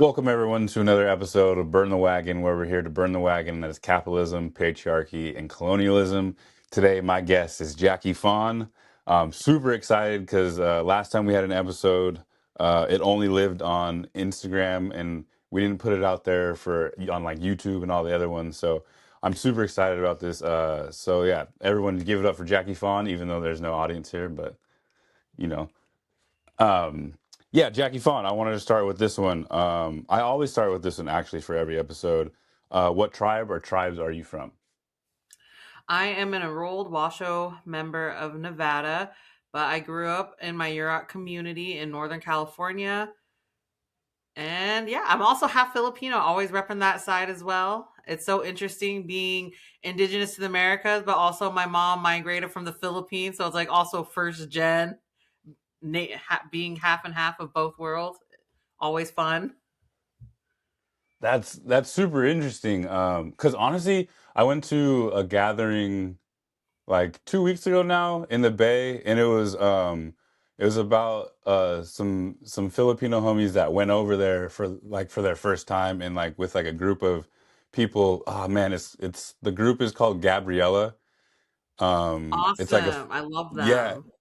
Welcome, everyone, to another episode of Burn the Wagon, where we're here to burn the wagon that is capitalism, patriarchy, and colonialism. Today, my guest is Jackie Fawn. I'm super excited because last time we had an episode, it only lived on Instagram, and we didn't put it out there for on like YouTube and all the other ones. So I'm super excited about this. So yeah, everyone give it up for Jackie Fawn, even though there's no audience here, but you know. Um, yeah, Jackie Fawn, I wanted to start with this one. I always start with this one actually for every episode. What tribe or tribes are you from? I am an enrolled WASHO member of Nevada, but I grew up in my Yurok community in Northern California. And yeah, I'm also half Filipino, always repping that side as well. It's so interesting being indigenous to the Americas, but also my mom migrated from the Philippines. So it's like also first gen, being half and half of both worlds. Always fun. That's super interesting. Because honestly, I went to a gathering like 2 weeks ago now in the Bay, and it was about some Filipino homies that went over there for their first time, and like with like a group of people. Oh man, it's the group is called Gabriella. It's like a Awesome. I love yeah. them.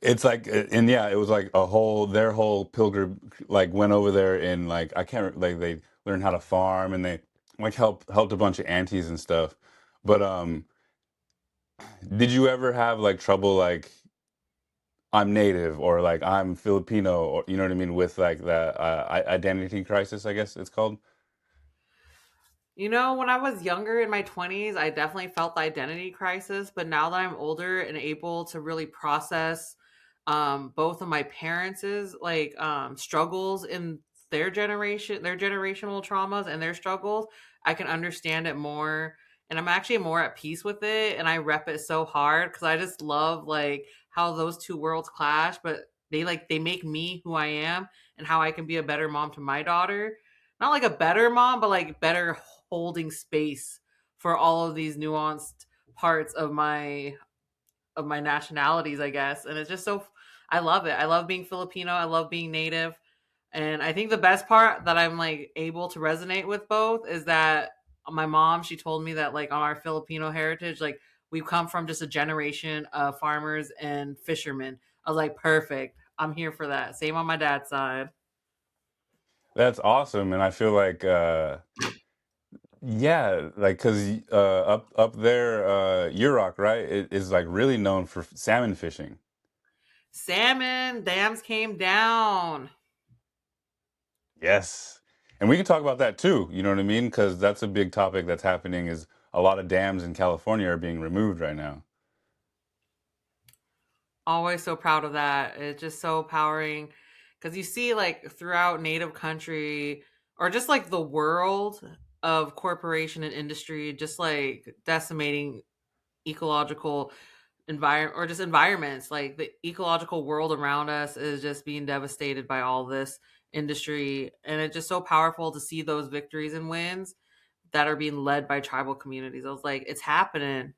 It's like, and yeah, it was like their whole pilgrim like went over there and like I can't like they learned how to farm and they like helped a bunch of aunties and stuff. But did you ever have like trouble like I'm native or like I'm Filipino or you know what I mean with like that identity crisis, I guess it's called? When I was younger in my 20s, I definitely felt the identity crisis. But now that I'm older and able to really process both of my parents' struggles in their generational traumas and their struggles, I can understand it more. And I'm actually more at peace with it. And I rep it so hard because I just love like how those two worlds clash, but they make me who I am and how I can be a better mom to my daughter, not like a better mom, but like better holding space for all of these nuanced parts of my nationalities, I guess. And it's just so I love it. I love being Filipino. I love being native. And I think the best part that I'm like able to resonate with both is that my mom, she told me that like on our Filipino heritage, like we've come from just a generation of farmers and fishermen. I was like, perfect. I'm here for that. Same on my dad's side. That's awesome, and I feel like yeah, like because up there, Yurok, right, is like really known for salmon fishing. Salmon dams came down. Yes. And we can talk about that too, you know what I mean? Because that's a big topic that's happening is a lot of dams in California are being removed right now. Always so proud of that. It's just so empowering because you see, like, throughout Native country or just like the world of corporation and industry, just like decimating ecological environment or just environments. Like, the ecological world around us is just being devastated by all this industry. And it's just so powerful to see those victories and wins that are being led by tribal communities. I was like, it's happening.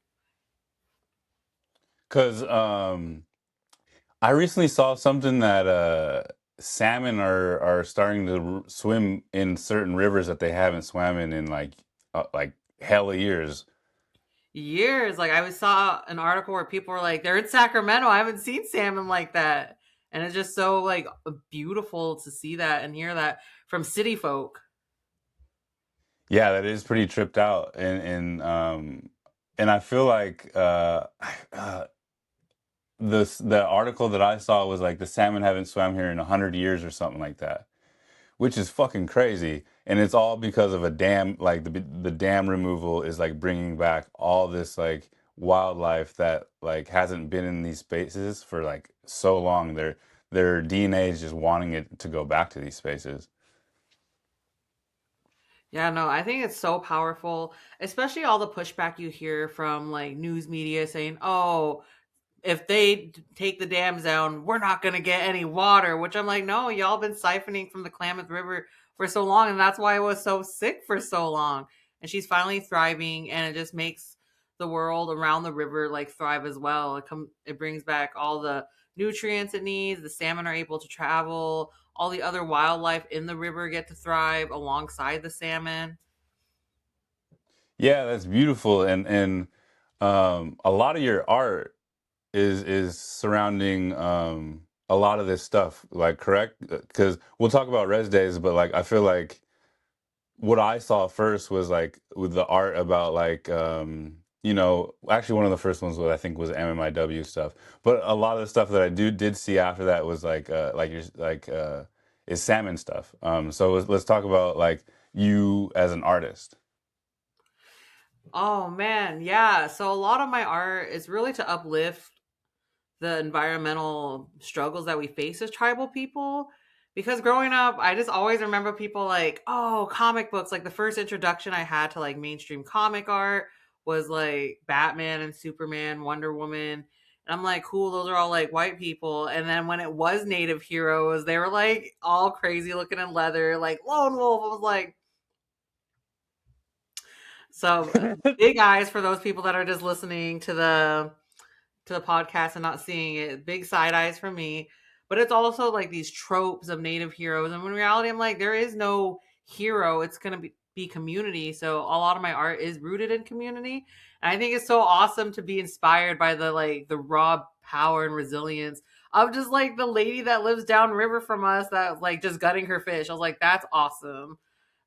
Because I recently saw something that salmon are starting to swim in certain rivers that they haven't swam in like hella years. Years. Like I saw an article where people were like, "They're in Sacramento. I haven't seen salmon like that," and it's just so like beautiful to see that and hear that from city folk. Yeah, that is pretty tripped out, and I feel like the article that I saw was like the salmon haven't swam here in 100 years or something like that, which is fucking crazy. And it's all because of a dam. Like the dam removal is like bringing back all this like wildlife that like hasn't been in these spaces for like so long. Their DNA is just wanting it to go back to these spaces. Yeah, no, I think it's so powerful, especially all the pushback you hear from like news media saying, "Oh, if they take the dams down, we're not going to get any water," which I'm like, no, y'all been siphoning from the Klamath River for so long. And that's why I was so sick for so long. And she's finally thriving. And it just makes the world around the river like thrive as well. It brings back all the nutrients it needs. The salmon are able to travel. all the other wildlife in the river get to thrive alongside the salmon. Yeah, that's beautiful, and a lot of your art is surrounding a lot of this stuff, like correct? Because we'll talk about res days, but like I feel like what I saw first was like with the art about like actually one of the first ones was I think was MMIW stuff. But a lot of the stuff that I did see after that was like your is salmon stuff. So let's talk about like you as an artist. Oh man, yeah. So a lot of my art is really to uplift the environmental struggles that we face as tribal people. Because growing up, I just always remember people like, oh, comic books. Like the first introduction I had to like mainstream comic art was like Batman and Superman, Wonder Woman. And I'm like, cool, those are all like white people. And then when it was Native heroes, they were like all crazy looking in leather, like Lone Wolf. I was like, so big eyes for those people that are just listening to the podcast and not seeing it. Big side eyes from me. But it's also like these tropes of native heroes. And in reality, I'm like, there is no hero. It's going to be community. So a lot of my art is rooted in community. And I think it's so awesome to be inspired by the raw power and resilience of just like the lady that lives downriver from us that like just gutting her fish. I was like, that's awesome.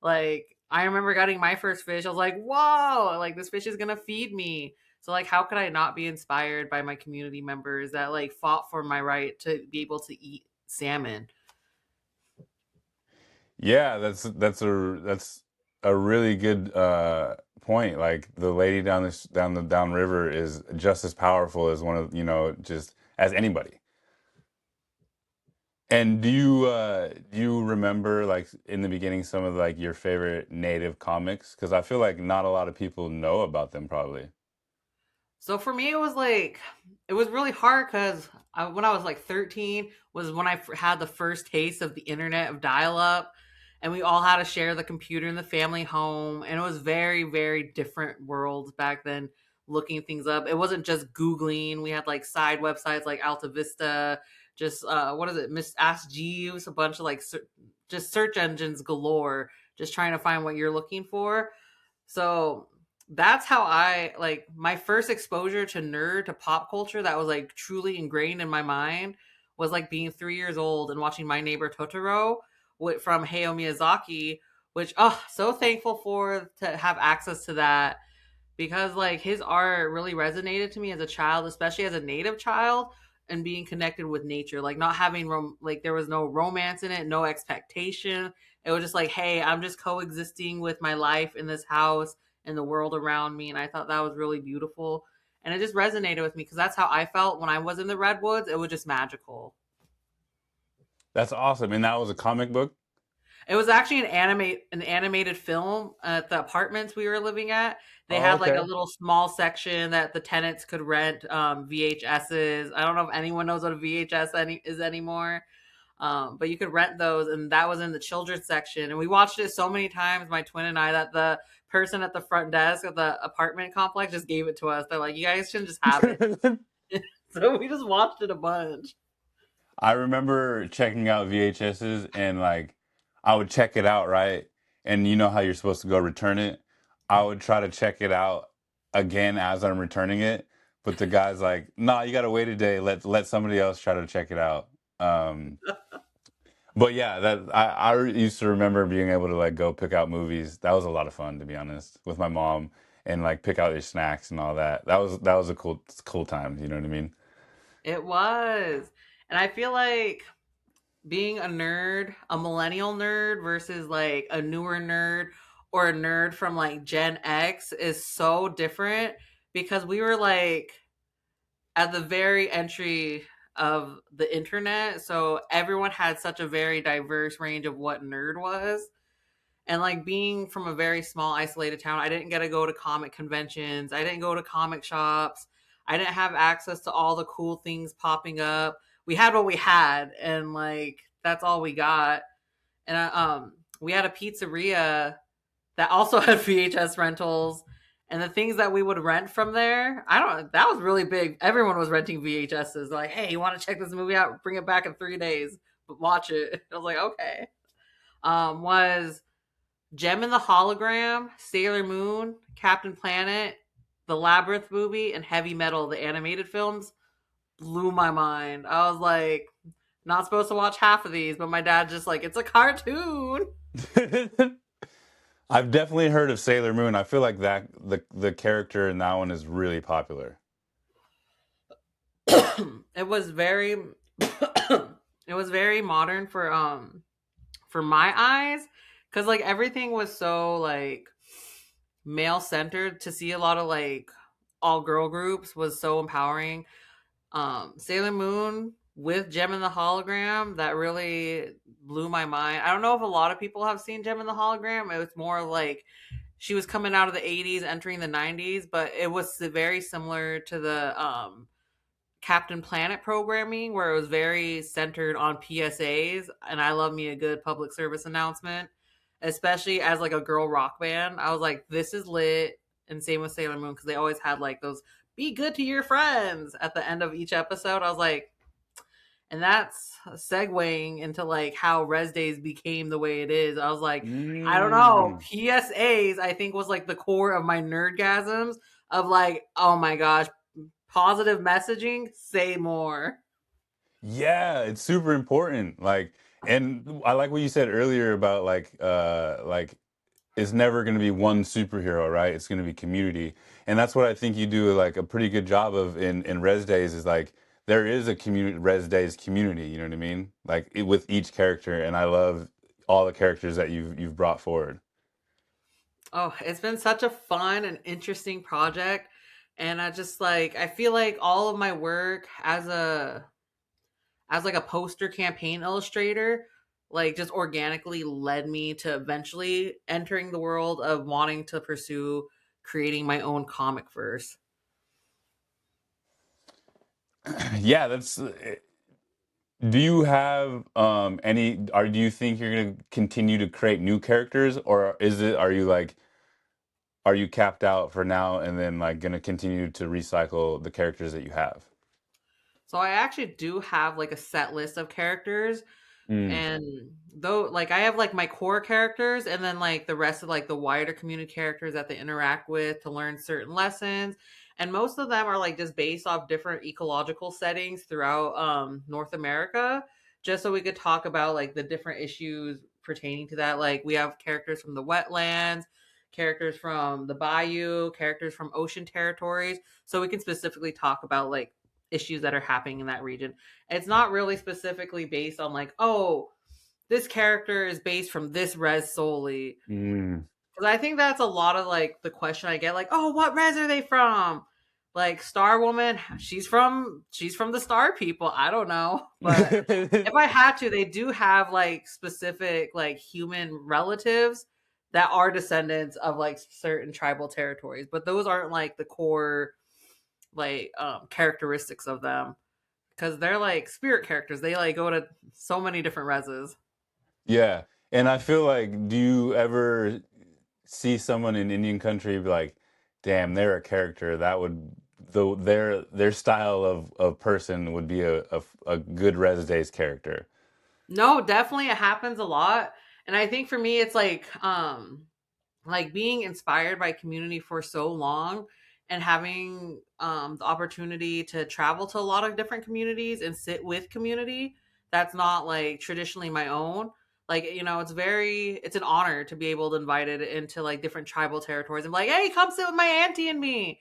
Like I remember gutting my first fish. I was like, whoa, like this fish is gonna feed me. So like how could I not be inspired by my community members that like fought for my right to be able to eat salmon? Yeah, that's a really good point. Like the lady down the downriver is just as powerful as one of just as anybody. And do you remember like in the beginning some of like your favorite native comics? Because I feel like not a lot of people know about them probably. So for me, it was really hard because when I was like 13 was when I had the first taste of the internet of dial up, and we all had to share the computer in the family home, and it was very very different worlds back then. Looking things up, it wasn't just Googling. We had like side websites like Alta Vista, just what is it, Miss Ask Jeeves, a bunch of like just search engines galore, just trying to find what you're looking for. So that's how I like my first exposure to nerd to pop culture that was like truly ingrained in my mind was like being 3 years old and watching My Neighbor Totoro from Hayao Miyazaki, which so thankful for to have access to that because like his art really resonated to me as a child, especially as a native child and being connected with nature, like not having like there was no romance in it, no expectation. It was just like, hey, I'm just coexisting with my life in this house and the world around me, and I thought that was really beautiful. And it just resonated with me because that's how I felt when I was in the redwoods. It was just magical. That's awesome. And that was a comic book? It was actually an animated film at the apartments we were living at. They Oh, had like a okay. little small section that the tenants could rent VHSs. I don't know if anyone knows what a VHS is anymore, but you could rent those, and that was in the children's section. And we watched it so many times, my twin and I, that the person at the front desk of the apartment complex just gave it to us. They're like, "You guys should just have it." So we just watched it a bunch. I remember checking out VHSs and like I would check it out, right? And you know how you're supposed to go return it? I would try to check it out again as I'm returning it, but the guy's like, "Nah, you gotta wait a day. Let somebody else try to check it out." Um, but yeah, I used to remember being able to like go pick out movies. That was a lot of fun, to be honest, with my mom and like pick out your snacks and all that. That was a cool time. You know what I mean? It was, and I feel like being a nerd, a millennial nerd versus like a newer nerd or a nerd from like Gen X is so different because we were like at the very entry of the internet. So everyone had such a very diverse range of what nerd was. And like being from a very small, isolated town, I didn't get to go to comic conventions. I didn't go to comic shops. I didn't have access to all the cool things popping up. We had what we had, and like that's all we got. And we had a pizzeria that also had VHS rentals, and the things that we would rent from there. I don't. That was really big. Everyone was renting VHSs. Like, hey, you want to check this movie out? Bring it back in 3 days. watch it. I was like, okay. Was Gem and the Hologram, Sailor Moon, Captain Planet, the Labyrinth movie, and Heavy Metal, the animated films, blew my mind. I was like, not supposed to watch half of these, but my dad just like, it's a cartoon. I've definitely heard of Sailor Moon. I feel like that the character in that one is really popular. It was very it was very modern for my eyes, cuz like everything was so like male centered. To see a lot of like all girl groups was so empowering. Sailor Moon with Gem and the Hologram, that really blew my mind. I don't know if a lot of people have seen Gem and the Hologram. It was more like she was coming out of the 80s entering the 90s, but it was very similar to the Captain Planet programming, where it was very centered on PSAs. And I love me a good public service announcement, especially as like a girl rock band. I was like, this is lit. And same with Sailor Moon, because they always had like those be good to your friends at the end of each episode. I was like, and that's segueing into like how Res Days became the way it is. I was like, I don't know. Mm. PSAs, I think, was like the core of my nerdgasms of like, oh my gosh, positive messaging, say more. Yeah, it's super important. Like, and I like what you said earlier about like it's never going to be one superhero, right? It's going to be community, and that's what I think you do like a pretty good job of in Res Days is like there is a community Res Days community. You know what I mean? Like with each character, and I love all the characters that you've brought forward. Oh, it's been such a fun and interesting project. And I just like, I feel like all of my work as like a poster campaign illustrator, like just organically led me to eventually entering the world of wanting to pursue creating my own comic verse. Yeah, that's. Do you have any? Or do you think you're going to continue to create new characters, or is it? Are you like? Are you capped out for now, and then like going to continue to recycle the characters that you have? So I actually do have like a set list of characters. Mm. And though like I have like my core characters and then like the rest of like the wider community characters that they interact with to learn certain lessons. And most of them are like just based off different ecological settings throughout North America, just so we could talk about like the different issues pertaining to that. Like we have characters from the wetlands, characters from the bayou, characters from ocean territories, so we can specifically talk about like issues that are happening in that region. It's not really specifically based on like, oh, this character is based from this res solely. Mm. Because I think that's a lot of like the question I get, like, oh, what res are they from? Like Star Woman, she's from the Star people. I don't know, but if I had to, they do have like specific like human relatives that are descendants of like certain tribal territories, but those aren't like the core like characteristics of them, because they're like spirit characters. They like go to so many different reses. Yeah, and I feel like, do you ever see someone in Indian country be like, "Damn, they're a character that would their style of person would be a good Res Days character." No, definitely it happens a lot. And I think for me it's like being inspired by community for so long and having the opportunity to travel to a lot of different communities and sit with community that's not like traditionally my own. Like, it's an honor to be able to invite it into like different tribal territories and be like, hey, come sit with my auntie and me.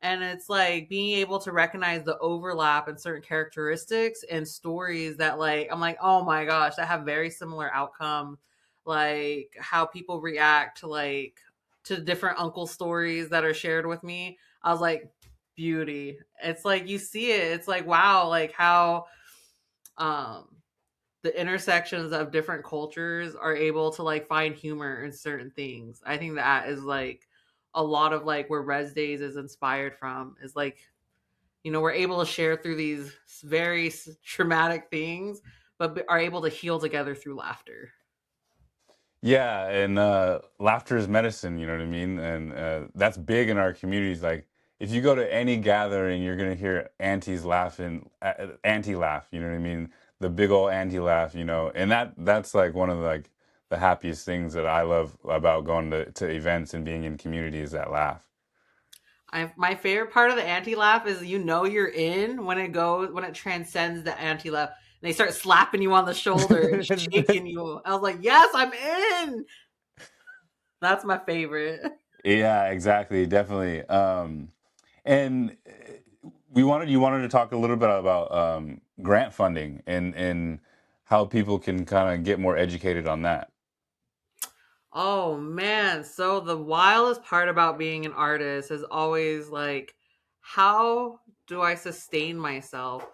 And it's like being able to recognize the overlap in certain characteristics and stories that like I'm like, oh my gosh, that have very similar outcome. Like how people react to like to different uncle stories that are shared with me. I was like, beauty. It's like you see it. It's like wow, like how um the intersections of different cultures are able to like find humor in certain things. I think that is like a lot of like where Res Days is inspired from, is like, we're able to share through these very traumatic things, but are able to heal together through laughter. Yeah, and laughter is medicine, you know what I mean? And that's big in our communities. Like, if you go to any gathering, you're gonna hear aunties laughing, auntie laugh, you know what I mean? the big old anti-laugh, and that's like one of the happiest things that I love about going to events and being in community is that laugh. My favorite part of the anti-laugh is you're in when it transcends the anti-laugh. And they start slapping you on the shoulder and shaking you. I was like, yes, I'm in. That's my favorite. Yeah, exactly, definitely. And you wanted to talk a little bit about grant funding and how people can kind of get more educated on that. Oh man. So the wildest part about being an artist is always like, how do I sustain myself?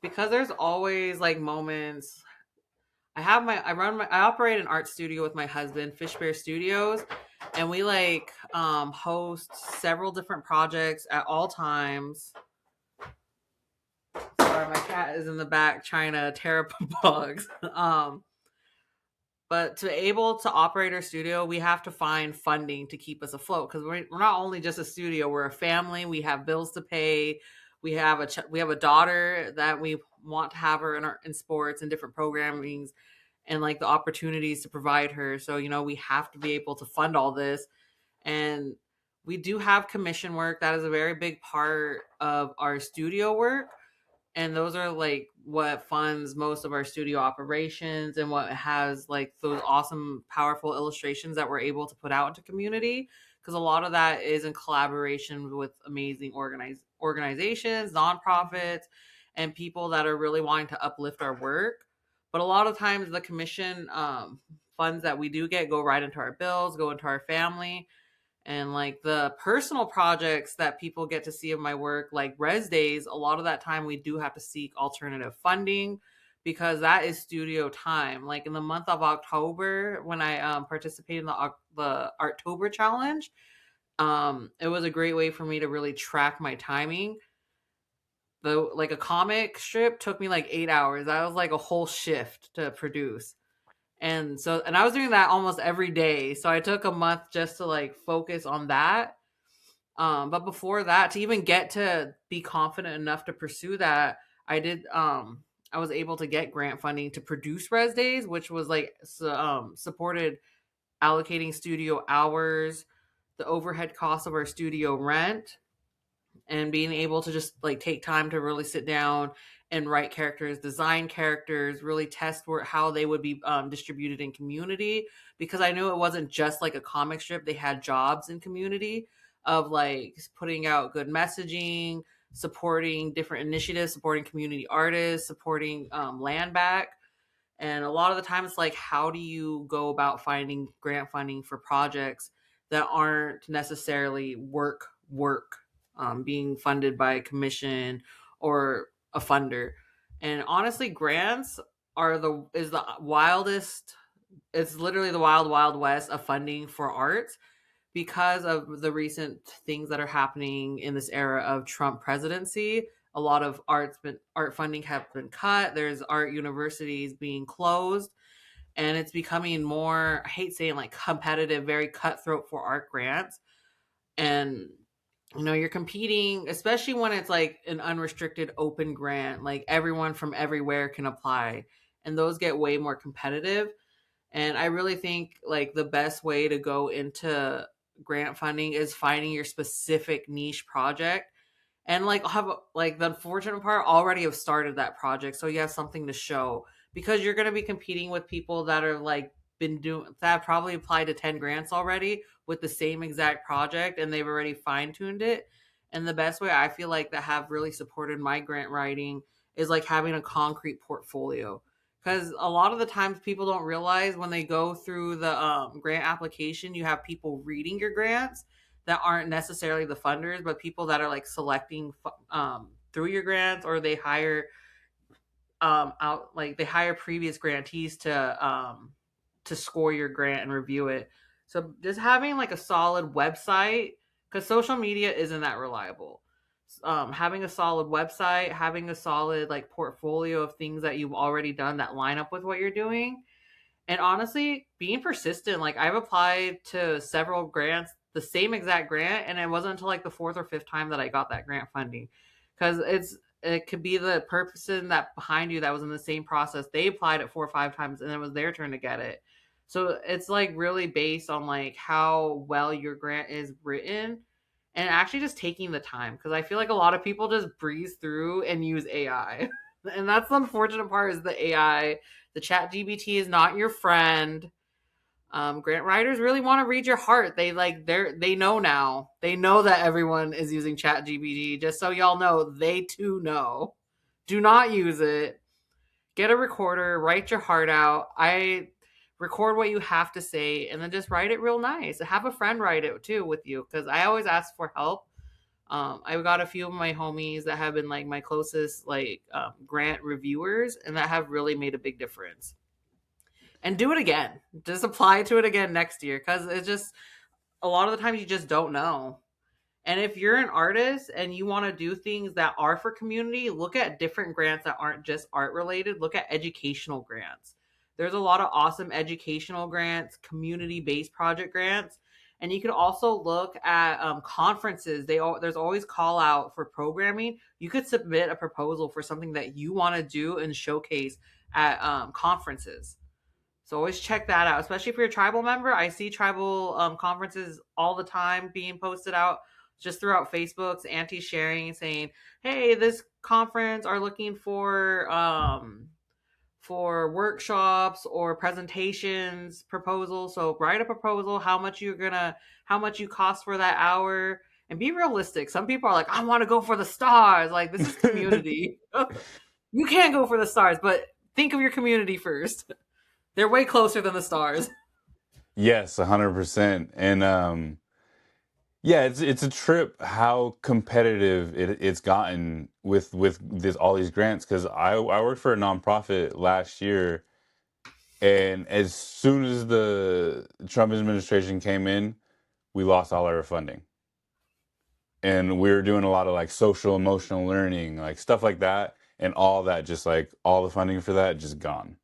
Because there's always like moments. I operate an art studio with my husband, Fish Bear Studios, and we like host several different projects at all times. Sorry, my cat is in the back trying to tear up bugs. But to be able to operate our studio, we have to find funding to keep us afloat because we're not only just a studio; we're a family. We have bills to pay. We have a daughter that we want to have her in sports and different programmings and like the opportunities to provide her. So we have to be able to fund all this, and we do have commission work. That is a very big part of our studio work, and those are like what funds most of our studio operations and what has like those awesome powerful illustrations that we're able to put out into community, because a lot of that is in collaboration with amazing organizations, nonprofits, and people that are really wanting to uplift our work. But a lot of times the commission funds that we do get go right into our bills, go into our family, and like the personal projects that people get to see of my work, like res days, a lot of that time we do have to seek alternative funding because that is studio time. Like in the month of October, when I participated in the Arttober challenge, it was a great way for me to really track my timing. Like a comic strip took me like 8 hours. That was like a whole shift to produce. And I was doing that almost every day. So I took a month just to like focus on that. But before that, to even get to be confident enough to pursue that, I was able to get grant funding to produce res days, which was like supported allocating studio hours, the overhead costs of our studio rent, and being able to just like take time to really sit down and write characters, design characters, really test how they would be distributed in community, because I knew it wasn't just like a comic strip. They had jobs in community of like putting out good messaging, supporting different initiatives, supporting community artists, supporting land back. And a lot of the time it's like, how do you go about finding grant funding for projects that aren't necessarily work being funded by a commission or a funder? And honestly, grants is the wildest. It's literally the wild west of funding for arts because of the recent things that are happening in this era of Trump presidency. A lot of art funding have been cut. There's art universities being closed, and it's becoming more, I hate saying, like competitive, very cutthroat for art grants. And you're competing, especially when it's like an unrestricted open grant, like everyone from everywhere can apply, and those get way more competitive. And I really think like the best way to go into grant funding is finding your specific niche project, and like have like the unfortunate part, already have started that project, so you have something to show, because you're going to be competing with people that are like been doing that, probably applied to 10 grants already with the same exact project, and they've already fine-tuned it. And the best way I feel like that have really supported my grant writing is like having a concrete portfolio, because a lot of the times people don't realize when they go through the grant application, you have people reading your grants that aren't necessarily the funders, but people that are like selecting through your grants, or they hire they hire previous grantees to score your grant and review it. So just having like a solid website, because social media isn't that reliable. Having a solid website, having a solid like portfolio of things that you've already done that line up with what you're doing, and honestly, being persistent. Like I've applied to several grants, the same exact grant, and it wasn't until like the fourth or fifth time that I got that grant funding. Because it could be the person that behind you that was in the same process. They applied it 4 or 5 times and it was their turn to get it. So it's like really based on like how well your grant is written and actually just taking the time, because I feel like a lot of people just breeze through and use AI. And that's the unfortunate part, is the AI. The chat GBT is not your friend. Grant writers really want to read your heart. They know now. They know that everyone is using chat GBT. Just so y'all know, they too know. Do not use it. Get a recorder, write your heart out. I record what you have to say and then just write it real nice. Have a friend write it too with you, because I always ask for help. I've got a few of my homies that have been like my closest grant reviewers, and that have really made a big difference. And do it again. Just apply to it again next year, because it's just a lot of the times you just don't know. And if you're an artist and you want to do things that are for community, look at different grants that aren't just art related. Look at educational grants. There's a lot of awesome educational grants, community based project grants. And you can also look at conferences. There's always call out for programming. You could submit a proposal for something that you want to do and showcase at conferences. So always check that out, especially if you're a tribal member. I see tribal conferences all the time being posted out just throughout Facebook's anti-sharing, saying, "Hey, this conference are looking for workshops or presentations proposals. So write a proposal, how much you cost for that hour, and be realistic." Some people are like, "I want to go for the stars." Like, this is community. You can't go for the stars, but think of your community first. They're way closer than the stars. Yes, 100%. And yeah, it's a trip how competitive it's gotten with this all these grants, because I worked for a nonprofit last year, and as soon as the Trump administration came in, we lost all our funding. And we were doing a lot of like social emotional learning, like stuff like that, and all that, just like all the funding for that just gone.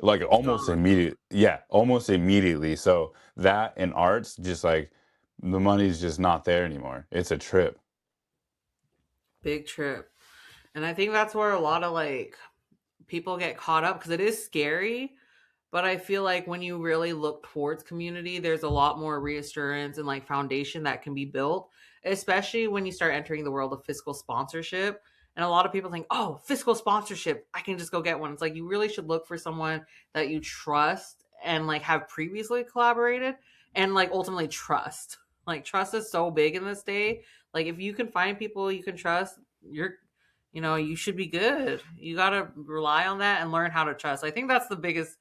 Like It's almost gone. immediate, yeah, almost immediately. So that and arts, just like the money's just not there anymore. It's a trip. Big trip. And I think that's where a lot of like people get caught up, because it is scary. But I feel like when you really look towards community, there's a lot more reassurance and like foundation that can be built, especially when you start entering the world of fiscal sponsorship. And a lot of people think, oh, fiscal sponsorship, I can just go get one. It's like you really should look for someone that you trust and like have previously collaborated and like ultimately trust. Like, trust is so big in this day. Like, if you can find people you can trust, you should be good. You got to rely on that and learn how to trust. I think that's the biggest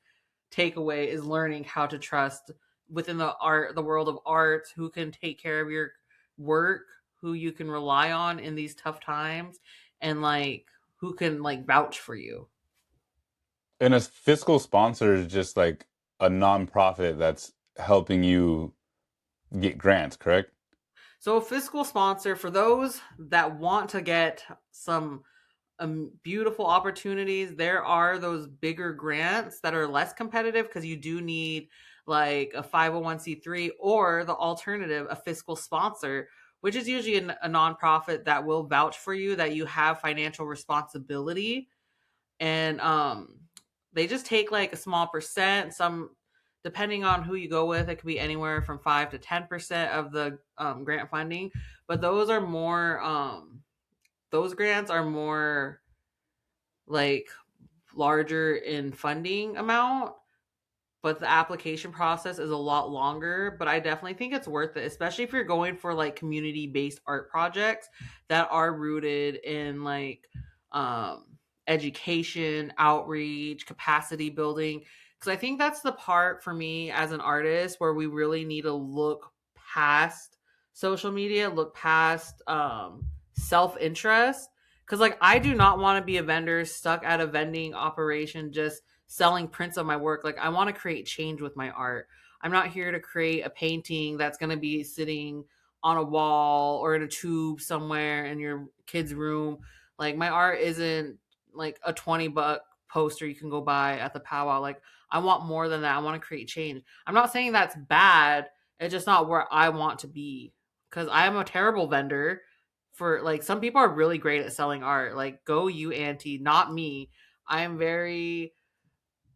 takeaway, is learning how to trust within the world of art, who can take care of your work, who you can rely on in these tough times, and like who can like vouch for you. And a fiscal sponsor is just like a nonprofit that's helping you get grants, correct? So a fiscal sponsor, for those that want to get some beautiful opportunities, there are those bigger grants that are less competitive, because you do need like a 501c3, or the alternative, a fiscal sponsor, which is usually a nonprofit that will vouch for you, that you have financial responsibility. And they just take like a small percent. Some, depending on who you go with, it could be anywhere from 5 to 10% of the grant funding. But those grants are more like larger in funding amount, but the application process is a lot longer. But I definitely think it's worth it, especially if you're going for like community based art projects that are rooted in like education, outreach, capacity building. Because I think that's the part for me as an artist where we really need to look past social media, look past self interest. Because like, I do not want to be a vendor stuck at a vending operation just selling prints of my work. Like, I want to create change with my art. I'm not here to create a painting that's going to be sitting on a wall or in a tube somewhere in your kid's room. Like, my art isn't like a $20 poster you can go buy at the powwow. Like, I want more than that. I want to create change. I'm not saying that's bad. It's just not where I want to be, because I am a terrible vendor. for like some people are really great at selling art. Like go you auntie, not me. I'm very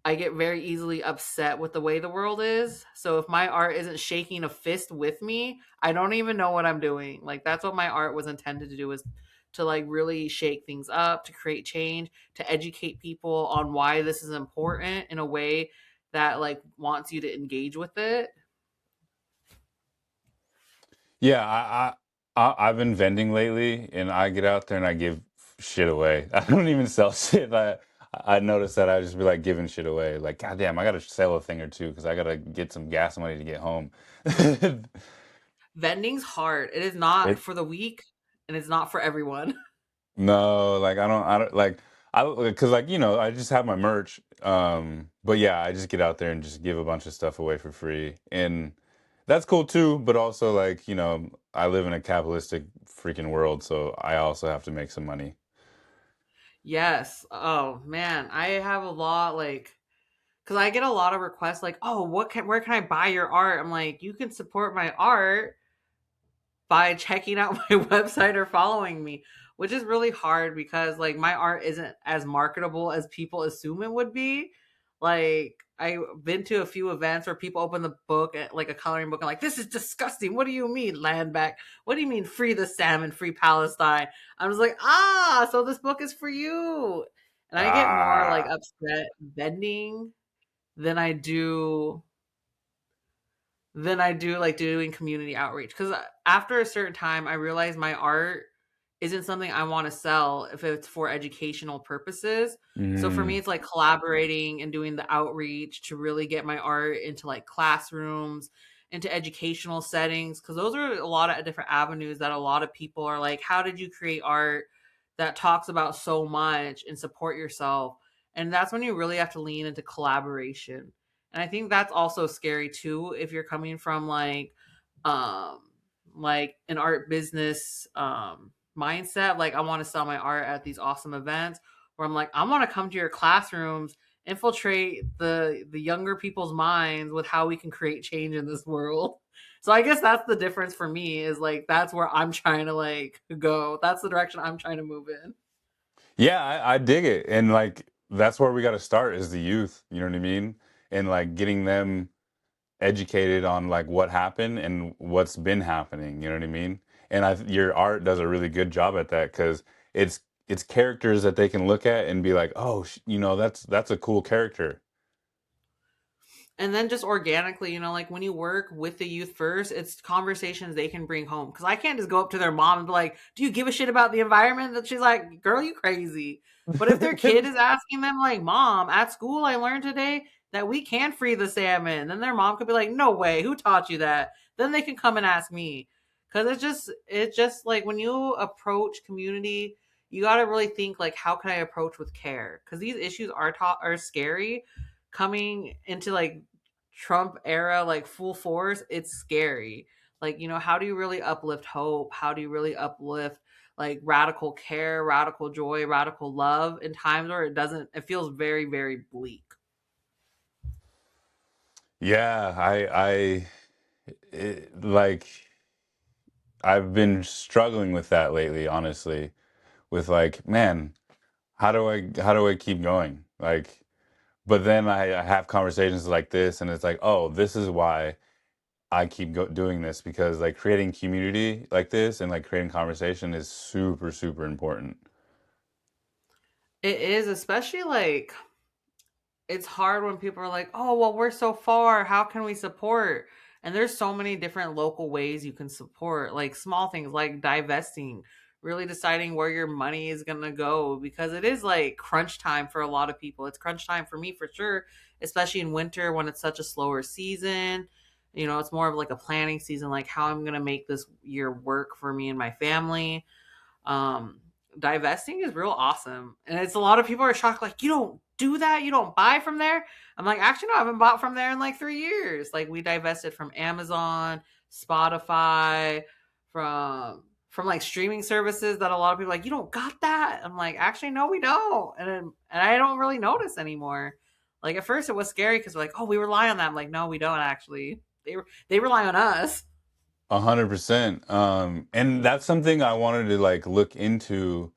I get very easily upset with the way the world is. So if my art isn't shaking a fist with me, I don't even know what I'm doing. Like that's what my art was intended to do, is to like really shake things up, to create change, to educate people on why this is important in a way that like wants you to engage with it. Yeah, I've been vending lately, and I get out there and I give shit away. I don't even sell shit. I noticed that I just be like giving shit away. Like, goddamn, I gotta sell a thing or two because I gotta get some gas money to get home. Vending's hard. It is not It for the weak and it's not for everyone. No, like I don't like I because like I just have my merch. But yeah, I just get out there and just give a bunch of stuff away for free, and that's cool too. But also like I live in a capitalistic freaking world, so I also have to make some money. Yes. Oh man, I have a lot like because I get a lot of requests like, "Oh, where can I buy your art?" I'm like, "You can support my art by checking out my website or following me," which is really hard because like my art isn't as marketable as people assume it would be. Like I've been to a few events where people open the book, like a coloring book, and like, "This is disgusting. What do you mean land back? What do you mean free the salmon, free Palestine?" I was like, "Ah, so this book is for you." And I get more like Ah. upset bending than I do like doing community outreach, because after a certain time I realized my art isn't something I want to sell if it's for educational purposes. So for me Mm. it's like collaborating and doing the outreach to really get my art into like classrooms, into educational settings, because those are a lot of different avenues that a lot of people are like, how did you create art that talks about so much and support yourself? And that's when you really have to lean into collaboration. And I think that's also scary too if you're coming from um like an art business mindset. Like I want to sell my art at these awesome events, where I'm like, I want to come to your classrooms, infiltrate the younger people's minds with how we can create change in this world. So I guess that's the difference for me, is like that's where I'm trying to like go. That's the direction I'm trying to move in. Yeah, I dig it, and like that's where we got to start is the youth. You know what I mean? And like getting them educated on like what happened and what's been happening. You know what I mean? And your art does a really good job at that because it's it's characters that they can look at and be like, oh, that's a cool character. And then just organically, like when you work with the youth first, it's conversations they can bring home, because I can't just go up to their mom and be like, do you give a shit about the environment? That she's like, girl, you crazy. But if their kid is asking them like, mom, at school I learned today that we can free the salmon, then their mom could be like, no way, who taught you that? Then they can come and ask me. Because it's just like when you approach community, you got to really think like, how can I approach with care? Because these issues are scary. Coming into like Trump era, like full force, it's scary. Like, how do you really uplift hope? How do you really uplift like radical care, radical joy, radical love in times where it feels very, very bleak? Yeah, like I've been struggling with that lately, honestly. With like, man, how do I keep going? Like, but then I have conversations like this, and it's like, oh, this is why I keep doing this because like creating community like this and like creating conversation is super super important. It is, especially like it's hard when people are like, "Oh, well, we're so far. How can we support?" And there's so many different local ways you can support, like small things like divesting, really deciding where your money is going to go, because it is like crunch time for a lot of people. It's crunch time for me for sure, especially in winter when it's such a slower season. It's more of like a planning season, like how I'm going to make this year work for me and my family. um Divesting is real awesome, and it's a lot of people are shocked like, you don't do that, you don't buy from there. I'm like, actually no, I haven't bought from there in like 3 years. Like we divested from Amazon, Spotify, from like streaming services that a lot of people are like, you don't got that. I'm like, actually no, we don't. And I don't really notice anymore. Like at first it was scary because we're like, oh, we rely on that. I'm like, no, we don't actually. They rely on us. 100%. And that's something I wanted to like look into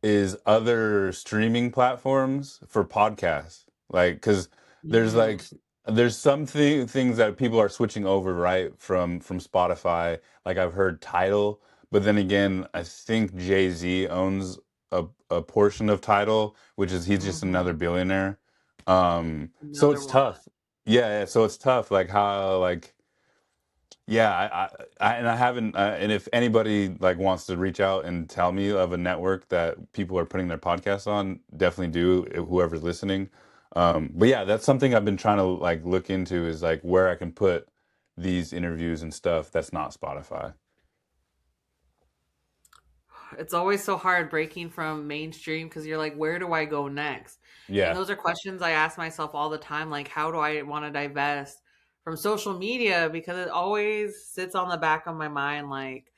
is other streaming platforms for podcasts. Like, because there's Mm, like there's some things that people are switching over right from Spotify. Like I've heard Tidal, but then again, I think Jay-Z owns a portion of Tidal, which is he's just another hmm. billionaire. So Another it's one. tough. Yeah, yeah. So it's tough. Like how like yeah, and I haven't, and if anybody like wants to reach out and tell me of a network that people are putting their podcasts on, definitely do, whoever's listening. But yeah, that's something I've been trying to like look into is like where I can put these interviews and stuff that's not Spotify. It's always so hard breaking from mainstream because you're like, where do I go next? And Yeah. those are questions I ask myself all the time. Like, how do I want to divest from social media? Because it always sits on the back of my mind. Like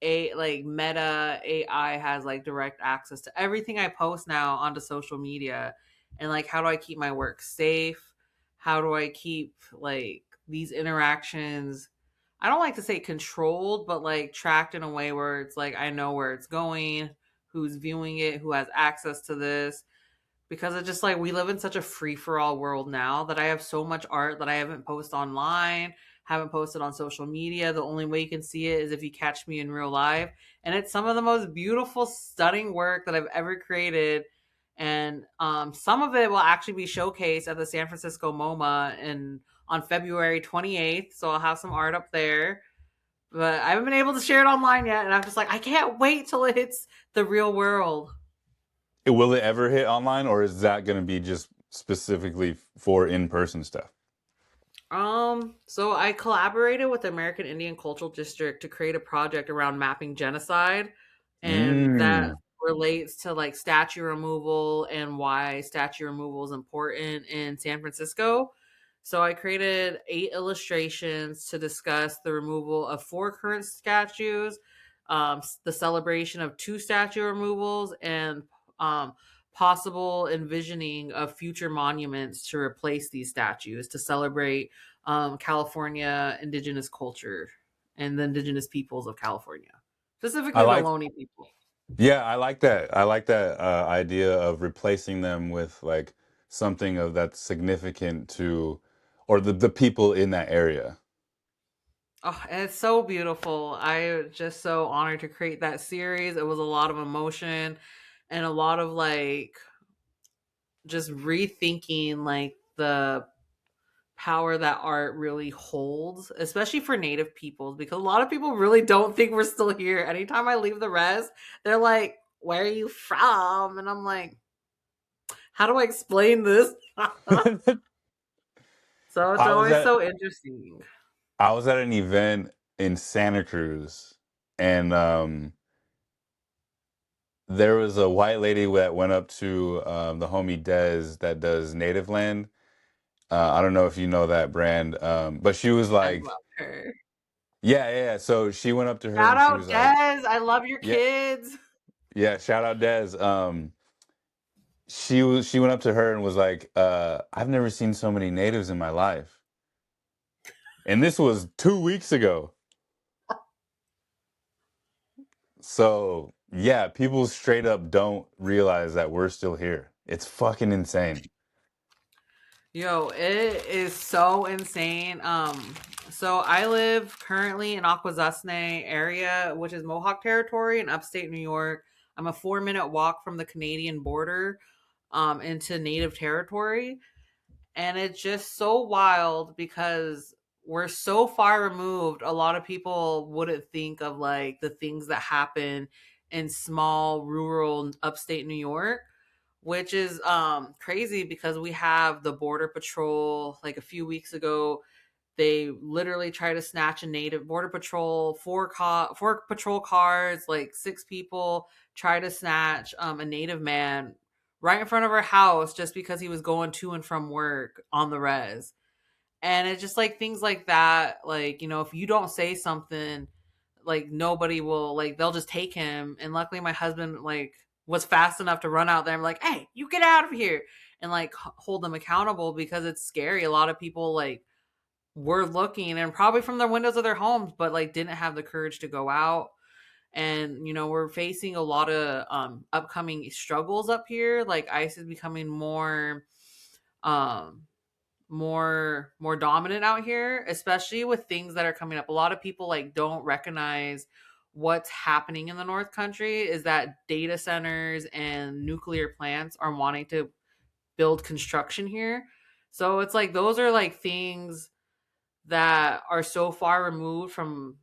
Meta AI has like direct access to everything I post now onto social media. And like, how do I keep my work safe? How do I keep like these interactions, I don't like to say controlled, but like tracked in a way where it's like I know where it's going, who's viewing it, who has access to this. Because it's just like we live in such a free for all world now that I have so much art that I haven't posted online, haven't posted on social media. The only way you can see it is if you catch me in real life. And it's some of the most beautiful, stunning work that I've ever created. And some of it will actually be showcased at the San Francisco MoMA and on February 28th. So I'll have some art up there, but I haven't been able to share it online yet. And I'm just like, I can't wait till it hits the real world. Will it ever hit online, or is that going to be just specifically for in-person stuff? So I collaborated with the American Indian Cultural District to create a project around mapping genocide, and that Mm. relates to like statue removal and why statue removal is important in San Francisco. So I created 8 illustrations to discuss the removal of 4 current statues, the celebration of 2 statue removals, and um, possible envisioning of future monuments to replace these statues to celebrate California indigenous culture and the indigenous peoples of California, I specifically the like Ohlone people. Yeah, I like that. I like that idea of replacing them with like something of that's significant to, or the people in that area. Oh, and it's so beautiful. I just so honored to create that series. It was a lot of emotion and a lot of like just rethinking like the power that art really holds, especially for native peoples, because a lot of people really don't think we're still here. Anytime I leave the res, they're like, "Where are you from?" And I'm like, "How do I explain this?" So it's I was always at so interesting. I was at an event in Santa Cruz, and there was a white lady that went up to the homie Dez that does Native Land. I don't know if you know that brand, but she was I like, love her. yeah, yeah, yeah. So she went up to her Shout and she out was like, Des. I love your yeah, kids. yeah. Shout out Dez. She went up to her and was like, I've never seen so many natives in my life. And this was 2 weeks ago. So yeah, people straight up don't realize that we're still here. It's fucking insane. Yo, it is so insane. So I live currently in Akwesasne area, which is Mohawk territory in upstate New York. I'm a 4-minute walk from the Canadian border, into Native territory. And it's just so wild because we're so far removed. A lot of people wouldn't think of like the things that happen in small rural upstate New York, which is crazy because we have the border patrol. Like a few weeks ago, they literally tried to snatch a native border patrol, four patrol cars, like 6 people try to snatch a native man right in front of our house just because he was going to and from work on the res. And it's just like things like that. Like, if you don't say something, like nobody will, like they'll just take him. And luckily my husband like was fast enough to run out there and be like, hey, you get out of here, and like hold them accountable because it's scary. A lot of people like were looking and probably from the windows of their homes, but like didn't have the courage to go out. And we're facing a lot of upcoming struggles up here. Like ICE is becoming um more dominant out here, especially with things that are coming up. A lot of people like don't recognize what's happening in the North Country is that data centers and nuclear plants are wanting to build construction here. So it's like those are like things that are so far removed from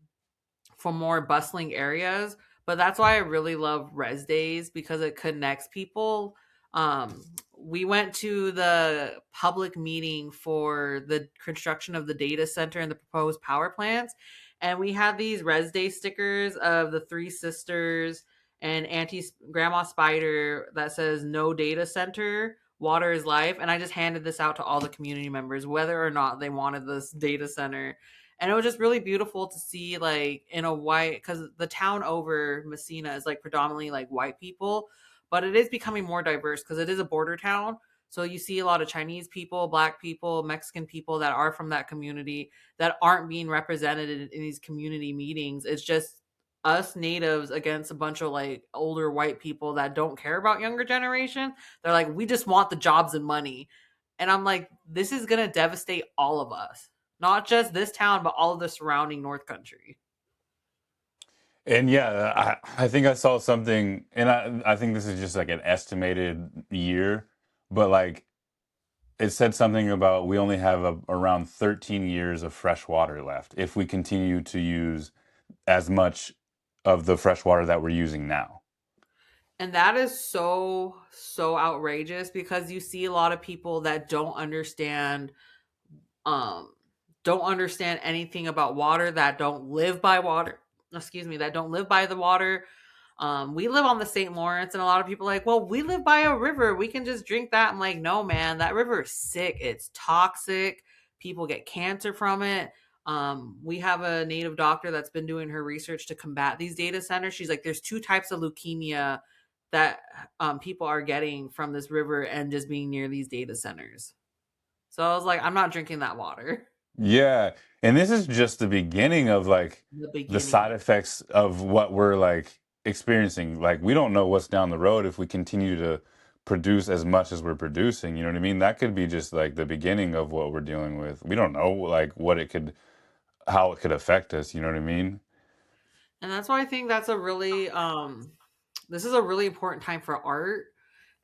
more bustling areas. But that's why I really love Res Days because it connects people. Um, we went to the public meeting for the construction of the data center and the proposed power plants. And we had these Res Day stickers of the three sisters and Auntie Grandma Spider that says no data center, water is life. And I just handed this out to all the community members, whether or not they wanted this data center. And it was just really beautiful to see like in a white, because the town over Messina is like predominantly like white people, but it is becoming more diverse because it is a border town. So you see a lot of Chinese people, black people, Mexican people that are from that community that aren't being represented in these community meetings. It's just us natives against a bunch of like older white people that don't care about younger generation. They're like, we just want the jobs and money. And I'm like, this is going to devastate all of us, not just this town, but all of the surrounding North Country. And yeah, I think I saw something, and I think this is just like an estimated year, but like it said something about we only have around 13 years of fresh water left if we continue to use as much of the fresh water that we're using now. And that is so outrageous because you see a lot of people that um don't understand anything about water, that don't live by water. Excuse me, that don't live by the water. We live on the St. Lawrence, and a lot of people are like, well, we live by a river. We can just drink that. I'm like, no, man, that river is sick. It's toxic. People get cancer from it. We have a native doctor that's been doing her research to combat these data centers. She's like, there's two types of leukemia that people are getting from this river and just being near these data centers. So I was like, I'm not drinking that water. Yeah, and this is just the beginning of like The the side beginning. effects of what we're like experiencing. Like we don't know what's down the road if we continue to produce as much as we're producing, you know what I mean? That could be just like the beginning of what we're dealing with. We don't know like what it could how it could affect us, you know what I mean? And that's why I think that's a really this is a really important time for art.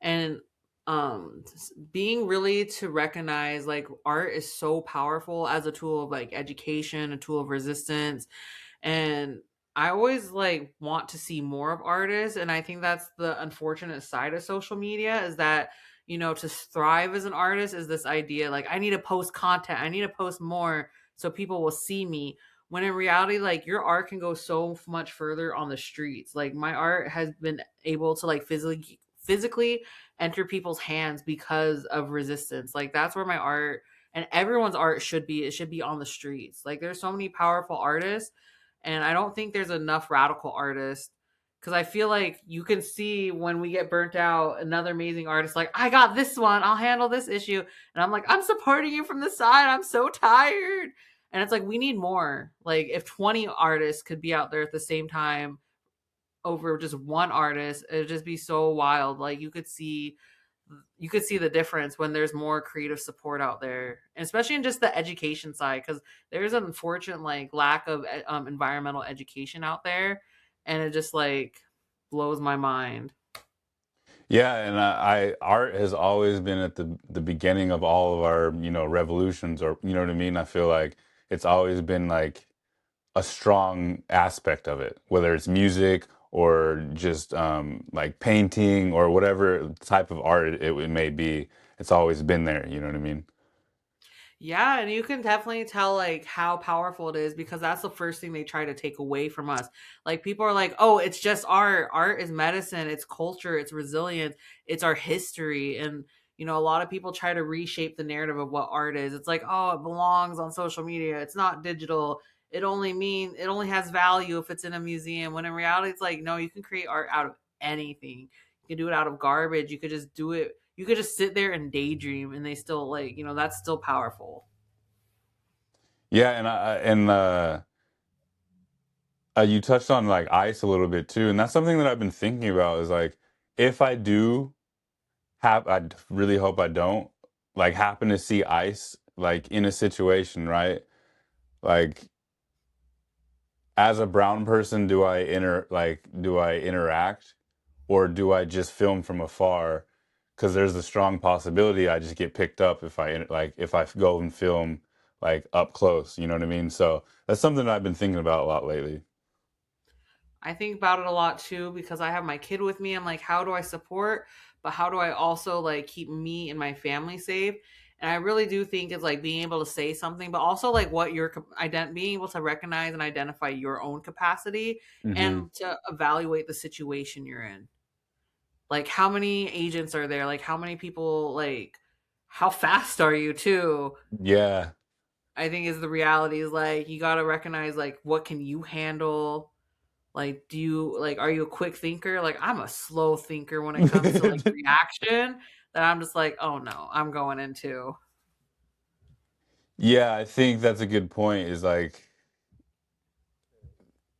And being really to recognize like art is so powerful as a tool of like education, a tool of resistance. And I always like want to see more of artists, and I think that's the unfortunate side of social media is that to thrive as an artist is this idea like I need to post content, I need to post more so people will see me, when in reality like your art can go so much further on the streets. Like my art has been able to like physically enter people's hands because of resistance. Like that's where my art and everyone's art should be. It should be on the streets. Like there's so many powerful artists, and I don't think there's enough radical artists, because I feel like you can see when we get burnt out, another amazing artist like, I got this one, I'll handle this issue, and I'm like, I'm supporting you from the side, I'm so tired. And it's like we need more. Like if 20 artists could be out there at the same time over just one artist, it'd just be so wild. Like you could see the difference when there's more creative support out there, and especially in just the education side, because there's an unfortunate like lack of environmental education out there, and it just like blows my mind. Yeah, and art has always been at the beginning of all of our, you know, revolutions or you know what I mean? I feel like it's always been like a strong aspect of it, whether it's music or just like painting or whatever type of art it may be. It's always been there, you know what I mean? Yeah, and you can definitely tell like how powerful it is because that's the first thing they try to take away from us. Like people are like, "Oh, it's just art. Art is medicine, it's culture, it's resilience, it's our history." And a lot of people try to reshape the narrative of what art is. It's like, "Oh, it belongs on social media. It's not digital. It only has value if it's in a museum." When in reality, it's like, "No, you can create art out of anything. You can do it out of garbage. You could just do it, you could just sit there and daydream and they still like, that's still powerful." Yeah, and you touched on like ice a little bit too, and that's something that I've been thinking about is like if I do I really hope I don't like happen to see ice like in a situation, right? Like as a brown person, do I interact or do I just film from afar? Because there's a strong possibility I just get picked up if if I go and film like up close. You know what I mean? So that's something that I've been thinking about a lot lately. I think about it a lot too because I have my kid with me. I'm like, how do I support, but how do I also like keep me and my family safe? And I really do think it's like being able to say something, but also like what your being able to recognize and identify your own capacity Hmm. and to evaluate the situation you're in. Like how many agents are there? Like how many people? Like how fast are you too? Yeah. I think is the reality is like you got to recognize like what can you handle. Like, do you like are you a quick thinker? Like I'm a slow thinker when it comes to like reaction that I'm just like, "Oh no, I'm going into." Yeah, I think that's a good point. Is like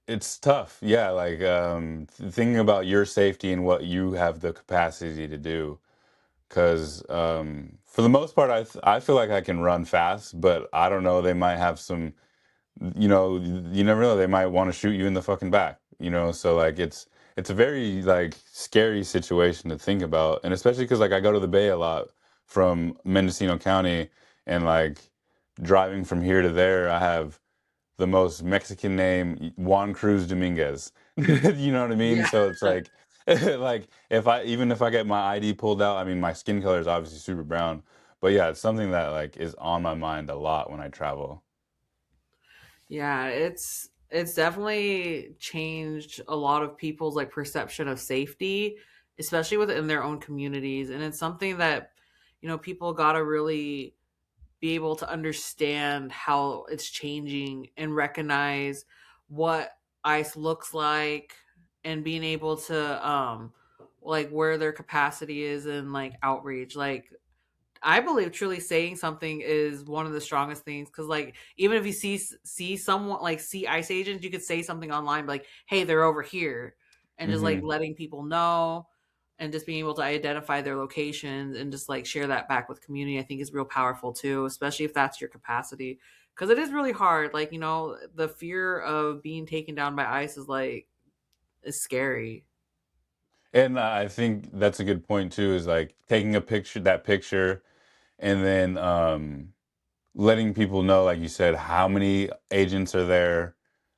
it's tough. Yeah, like thinking about your safety and what you have the capacity to do. Because for the most part, I feel like I can run fast, but I don't know. They might have some, you never know. They might want to shoot you in the fucking back. So like it's a very like scary situation to think about, and especially because like I go to the Bay a lot from Mendocino County, and like driving from here to there, I have the most Mexican name, Juan Cruz Dominguez. You know what I mean? Yeah. So it's like, like if I get my ID pulled out, I mean my skin color is obviously super brown, but yeah, it's something that like is on my mind a lot when I travel. Yeah, it's definitely changed a lot of people's like perception of safety, especially within their own communities, and it's something that people got to really be able to understand how it's changing and recognize what ice looks like and being able to like where their capacity is and like outreach. Like I believe truly saying something is one of the strongest things because, like, even if you see someone like see ICE agents, you could say something online like, "Hey, they're over here," and just like Hmm. letting people know, and just being able to identify their locations and just like share that back with community. I think is real powerful too, especially if that's your capacity because it is really hard. Like the fear of being taken down by ICE is scary. And I think that's a good point too. Is like taking that picture, and then letting people know, like you said, how many agents are there,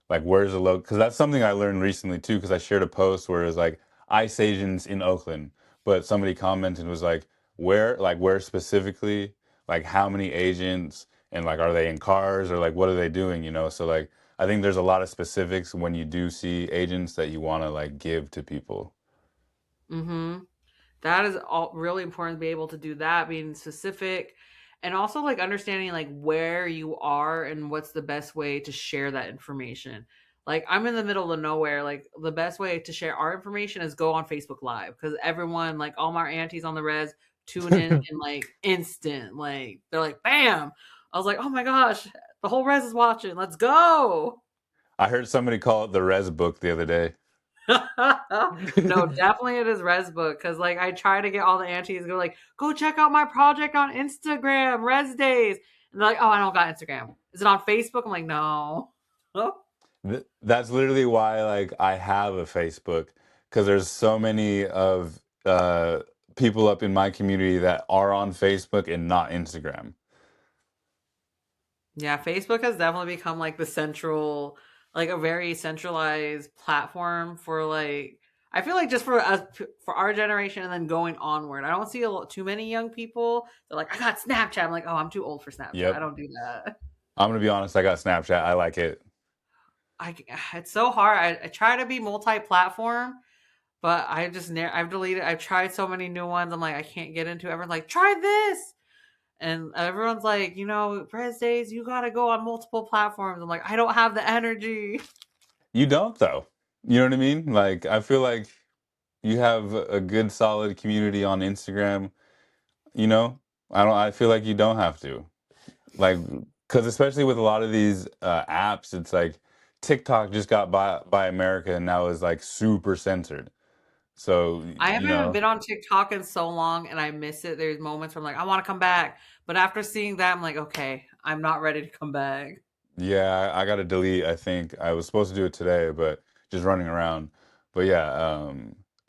like where's the local, because that's something I learned recently too, because I shared a post where it was like ICE agents in Oakland, but somebody commented was like where specifically, like how many agents, and like are they in cars or like what are they doing, so like I think there's a lot of specifics when you do see agents that you want to like give to people. Mm-hmm. That is all really important to be able to do that, being specific and also like understanding like where you are and what's the best way to share that information. Like I'm in the middle of nowhere. Like the best way to share our information is go on Facebook Live because everyone, like all my aunties on the res, tune in like instant. Like they're like, bam. I was like, oh my gosh, the whole res is watching. Let's go. I heard somebody call it the res book the other day. No, definitely it is Resbook because like I try to get all the aunties to go like, go check out my project on Instagram, Res Days. And they're like, oh, I don't got Instagram. Is it on Facebook? I'm like, no. Oh, That's literally why like I have a Facebook, because there's so many of people up in my community that are on Facebook and not Instagram. yeah, Facebook has definitely become like the central, like a very centralized platform for like I feel like just for us for our generation and then going onward. I don't see too many young people. They're like, I got Snapchat. I'm like, oh, I'm too old for Snapchat. I Yep. don't do that. I'm gonna be honest, I got Snapchat. I like it. I it's so hard. I try to be multi-platform, but I've deleted. I've tried so many new ones. I'm like I can't get into. Everyone's like try this, and everyone's like Prez days you gotta go on multiple platforms. I'm like I don't have the energy. You don't though. You know what I mean? Like I feel like you have a good solid community on Instagram, you know? I feel like you don't have to. Like Because especially with a lot of these apps, it's like TikTok just got by America and now is like super censored. So I you haven't even know, been on TikTok in so long and I miss it. There's moments where I'm like, I want to come back. But after seeing that, I'm like, okay, I'm not ready to come back. yeah, I got to delete. I think I was supposed to do it today, but just running around. But yeah,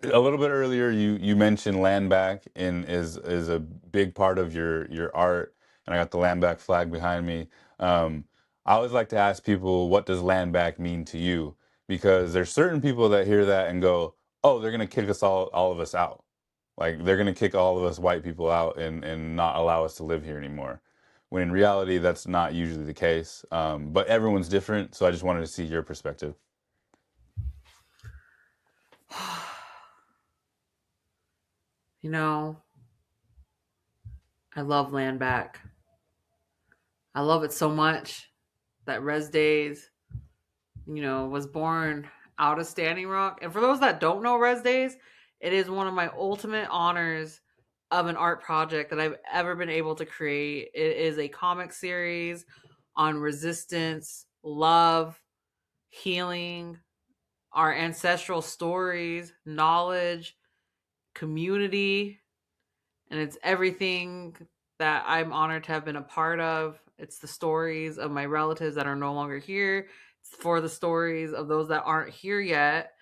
a little bit earlier, you mentioned land back in is a big part of your art, and I got the land back flag behind me. I always like to ask people, what does land back mean to you? Because there's certain people that hear that and go, oh, they're gonna kick us all of us out. Like they're gonna kick all of us white people out and not allow us to live here anymore, when in reality that's not usually the case. But everyone's different, so I just wanted to see your perspective. You know, I love land back. I love it so much that Res Days, was born out of Standing Rock. And for those that don't know Res Days, it is one of my ultimate honors of an art project that I've ever been able to create. It is a comic series on resistance, love, healing, our ancestral stories, knowledge, community, and it's everything that I'm honored to have been a part of. It's the stories of my relatives that are no longer here. It's for the stories of those that aren't here yet.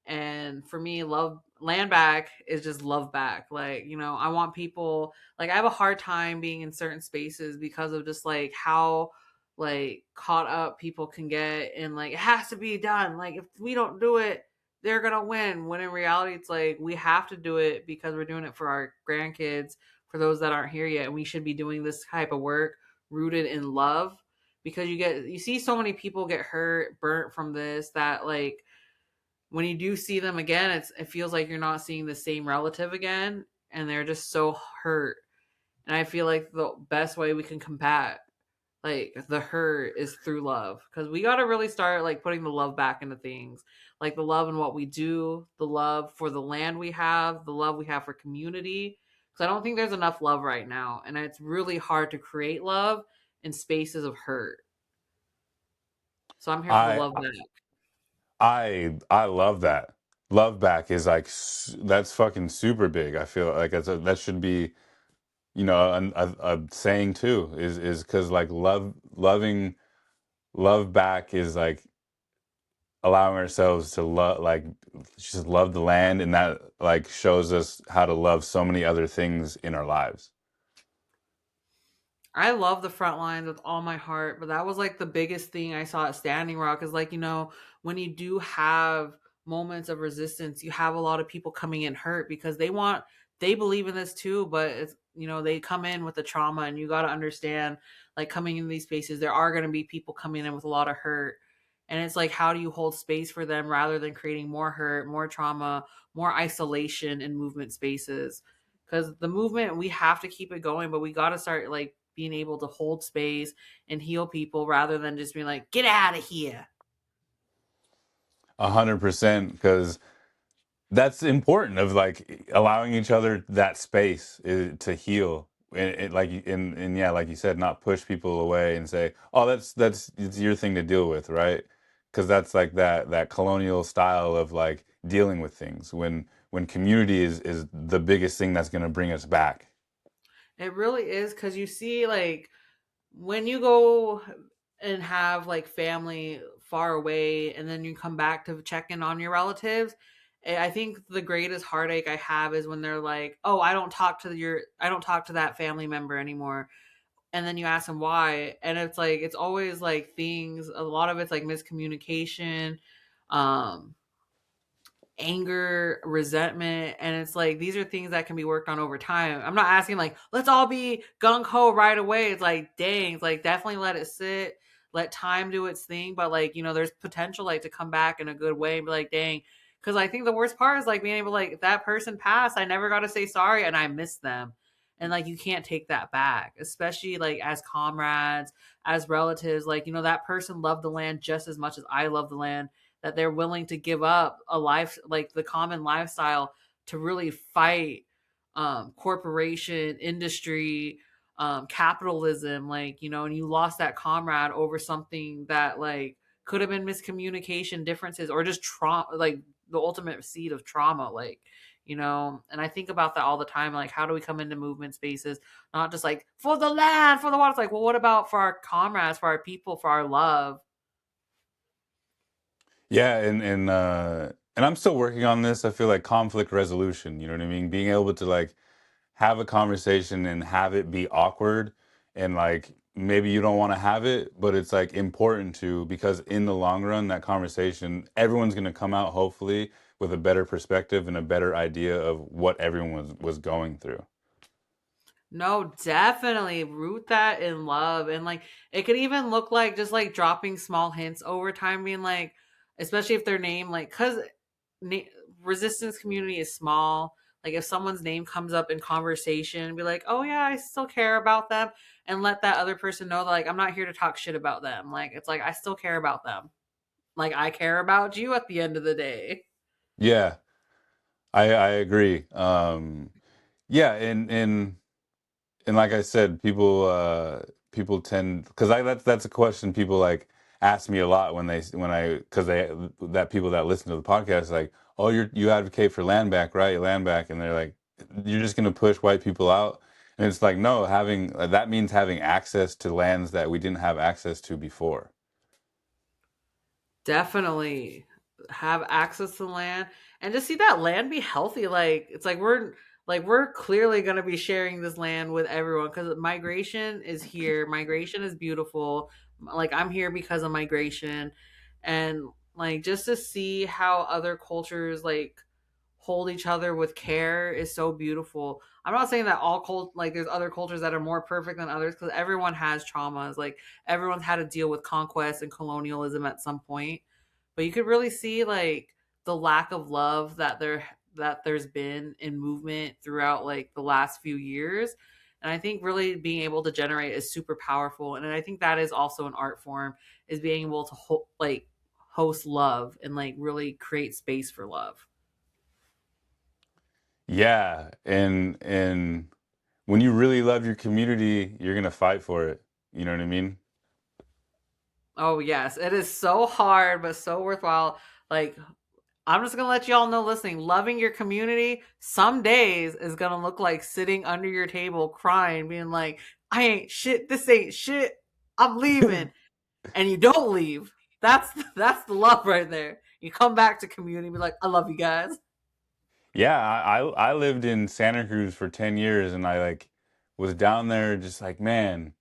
And for me, love land back is just love back. Like, I want people, like, I have a hard time being in certain spaces because of just like how like caught up people can get in like it has to be done. Like if we don't do it, they're gonna win. When in reality, it's like we have to do it because we're doing it for our grandkids, for those that aren't here yet, and we should be doing this type of work rooted in love. Because you see so many people get hurt, burnt from this, that like when you do see them again, it feels like you're not seeing the same relative again, and they're just so hurt. And I feel like the best way we can combat like the hurt is through love, because we got to really start like putting the love back into things, like the love in what we do, the love for the land we have, the love we have for community. Because I don't think there's enough love right now, and it's really hard to create love in spaces of hurt. So I'm here for the I love back. I love that. Love back is like that's fucking super big. I feel like that should be, a saying too. Is because like love back is like allowing ourselves to love, like just love the land, and that like shows us how to love so many other things in our lives. I love the front lines with all my heart, but that was like the biggest thing I saw at Standing Rock is like, when you do have moments of resistance, you have a lot of people coming in hurt because they believe in this too, but they come in with the trauma, and you got to understand, like, coming in these spaces, there are going to be people coming in with a lot of hurt. And it's like, how do you hold space for them rather than creating more hurt, more trauma, more isolation in movement spaces? Because the movement, we have to keep it going, but we got to start like being able to hold space and heal people rather than just being like, get out of here. 100%, because that's important, of like allowing each other that space to heal, and like and yeah, like you said, not push people away and say, oh, that's it's your thing to deal with, right? Because that's like that colonial style of like dealing with things, when community is the biggest thing that's going to bring us back. It really is, because you see, like, when you go and have like family far away and then you come back to check in on your relatives, I think the greatest heartache I have is when they're like, oh, I don't talk to that family member anymore. And then you ask them why, and it's like it's always like things, a lot of it's like miscommunication, um anger, resentment, and it's like these are things that can be worked on over time. I'm not asking like let's all be gung ho right away. It's like dang, it's like definitely let it sit, let time do its thing. But like there's potential like to come back in a good way and be like dang, because I think the worst part is like being able to, like, if that person passed, I never got to say sorry and I miss them. And like you can't take that back, especially like as comrades, as relatives. Like that person loved the land just as much as I love the land, that they're willing to give up a life like the common lifestyle to really fight corporation industry, capitalism, like, and you lost that comrade over something that like could have been miscommunication differences or just trauma, like the ultimate seed of trauma, like, and I think about that all the time. Like, how do we come into movement spaces, not just like for the land, for the water? It's like, well, what about for our comrades, for our people, for our love? Yeah, and I'm still working on this. I feel like conflict resolution, you know what I mean? Being able to like have a conversation and have it be awkward, and like maybe you don't want to have it, but it's like important to, because in the long run that conversation, everyone's going to come out hopefully with a better perspective and a better idea of what everyone was going through. No, definitely root that in love. And like it could even look like just like dropping small hints over time, being like, especially if their name, like, because na- resistance community is small. Like if someone's name comes up in conversation, be like, oh yeah, I still care about them. And let that other person know that, like, I'm not here to talk shit about them. Like, it's like, I still care about them. Like, I care about you at the end of the day. Yeah, I agree. Yeah, and like I said, people tend, because I that's a question people like ask me a lot when I, because they, that people that listen to the podcast, like, oh, you advocate for land back, right? Land back, and they're like, you're just gonna push white people out, and it's like, no, having that means having access to lands that we didn't have access to before. Definitely have access to land and just see that land be healthy. Like it's like we're clearly going to be sharing this land with everyone because migration is here. Migration is beautiful. Like I'm here because of migration, and like just to see how other cultures like hold each other with care is so beautiful. I'm not saying that like there's other cultures that are more perfect than others because everyone has traumas. Like everyone's had to deal with conquest and colonialism at some point. But you could really see like the lack of love that there's been in movement throughout like the last few years. And I think really being able to generate is super powerful. And I think that is also an art form, is being able to like host love and like really create space for love. Yeah, and when you really love your community, you're gonna fight for it. You know what I mean? Oh yes, it is so hard but so worthwhile. Like I'm just gonna let y'all know listening, loving your community some days is gonna look like sitting under your table crying, being like, I ain't shit, this ain't shit, I'm leaving. And you don't leave. That's the love right there. You come back to community and be like, I love you guys. Yeah, I lived in Santa Cruz for 10 years, and I like was down there just like, man,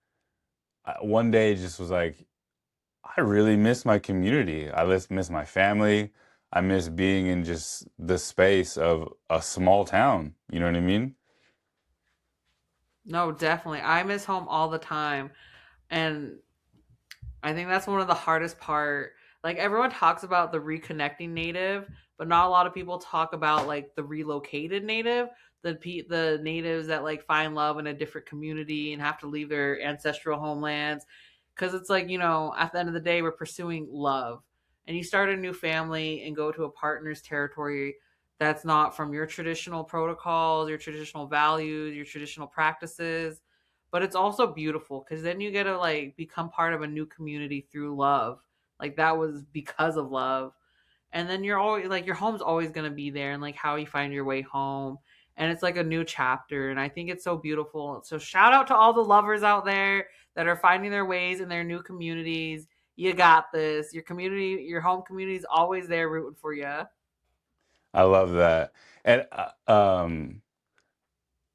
one day just was like, I really miss my community. I just miss my family. I miss being in just the space of a small town. You know what I mean? No, definitely. I miss home all the time. And I think that's one of the hardest part. Like everyone talks about the reconnecting native, but not a lot of people talk about like the relocated native, the natives that like find love in a different community and have to leave their ancestral homelands, cuz it's like, at the end of the day we're pursuing love. And you start a new family and go to a partner's territory that's not from your traditional protocols, your traditional values, your traditional practices, but it's also beautiful because then you get to like become part of a new community through love. Like that was because of love. And then you're always like your home's always going to be there, and like how you find your way home, and it's like a new chapter, and I think it's so beautiful. So shout out to all the lovers out there that are finding their ways in their new communities. You got this. Your community, your home community is always there rooting for you. I love that. And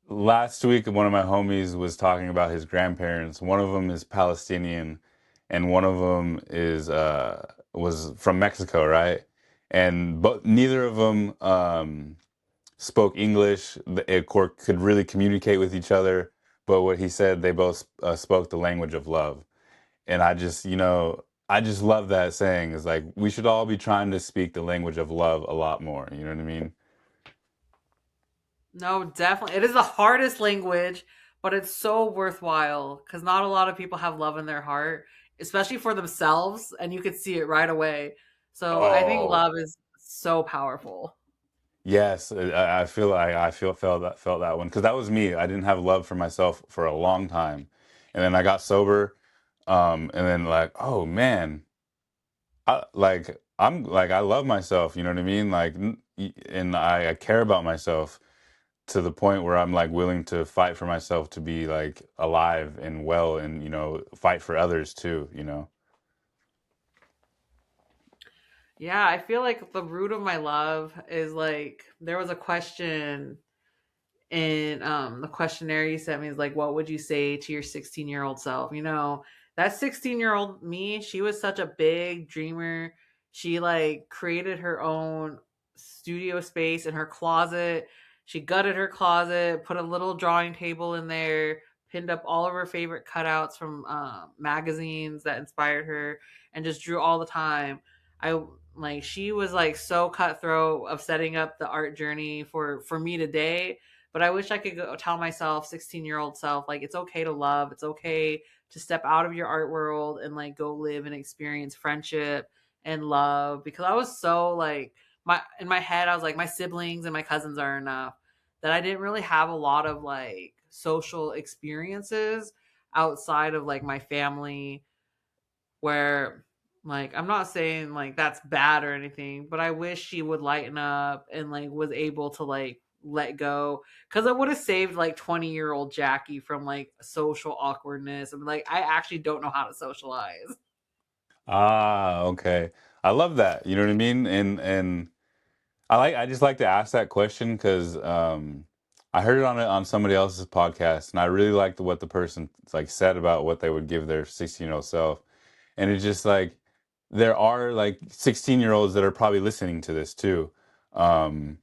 last week, one of my homies was talking about his grandparents. One of them is Palestinian, and one of them is was from Mexico, right? And but neither of them spoke English. They could really communicate with each other. But what he said, they both spoke the language of love. And I just, I just love that saying. Is like we should all be trying to speak the language of love a lot more. You know what I mean? No, definitely. It is the hardest language, but it's so worthwhile because not a lot of people have love in their heart, especially for themselves, and you could see it right away. So I think Oh, love is so powerful. Yes, I feel like I felt that one because that was me. I didn't have love for myself for a long time, and then I got sober, and then like, oh man, I'm like I love myself. You know what I mean? Like, and I care about myself to the point where I'm like willing to fight for myself to be like alive and well, and fight for others too. Yeah, I feel like the root of my love is like there was a question in the questionnaire you sent me is like, what would you say to your 16-year-old self? That 16-year-old me, she was such a big dreamer. She like created her own studio space in her closet. She gutted her closet, put a little drawing table in there, pinned up all of her favorite cutouts from magazines that inspired her, and just drew all the time. I like she was like so cutthroat of setting up the art journey for me today, but I wish I could go tell myself, 16-year-old self, like it's okay to love. It's okay to step out of your art world and like go live and experience friendship and love. Because I was so like my in my head, I was like, my siblings and my cousins are enough, that I didn't really have a lot of like social experiences outside of like my family, where like I'm not saying like that's bad or anything, but I wish she would lighten up and like was able to like let go, because it would have saved like 20-year-old Jackie from like social awkwardness. I'm like, I actually don't know how to socialize. Ah, okay. I love that. You know what I mean? And I just like to ask that question because I heard it on somebody else's podcast, and I really liked what the person like said about what they would give their 16-year-old self. And it's just like there are like 16-year-olds that are probably listening to this too. Um,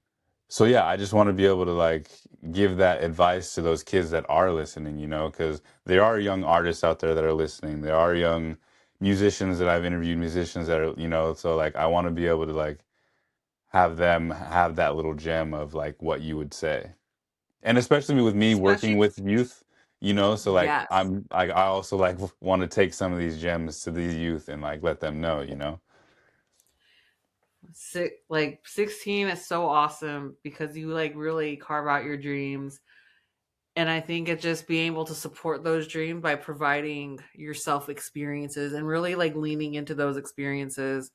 so yeah, I just want to be able to like give that advice to those kids that are listening, because there are young artists out there that are listening. There are young musicians that I've interviewed, musicians that are, so like I want to be able to like have them have that little gem of like what you would say. And especially with me working Especially, with youth, so like yes. I also like want to take some of these gems to these youth and like let them know. Like 16 is so awesome because you like really carve out your dreams. And I think it's just being able to support those dreams by providing yourself experiences and really like leaning into those experiences.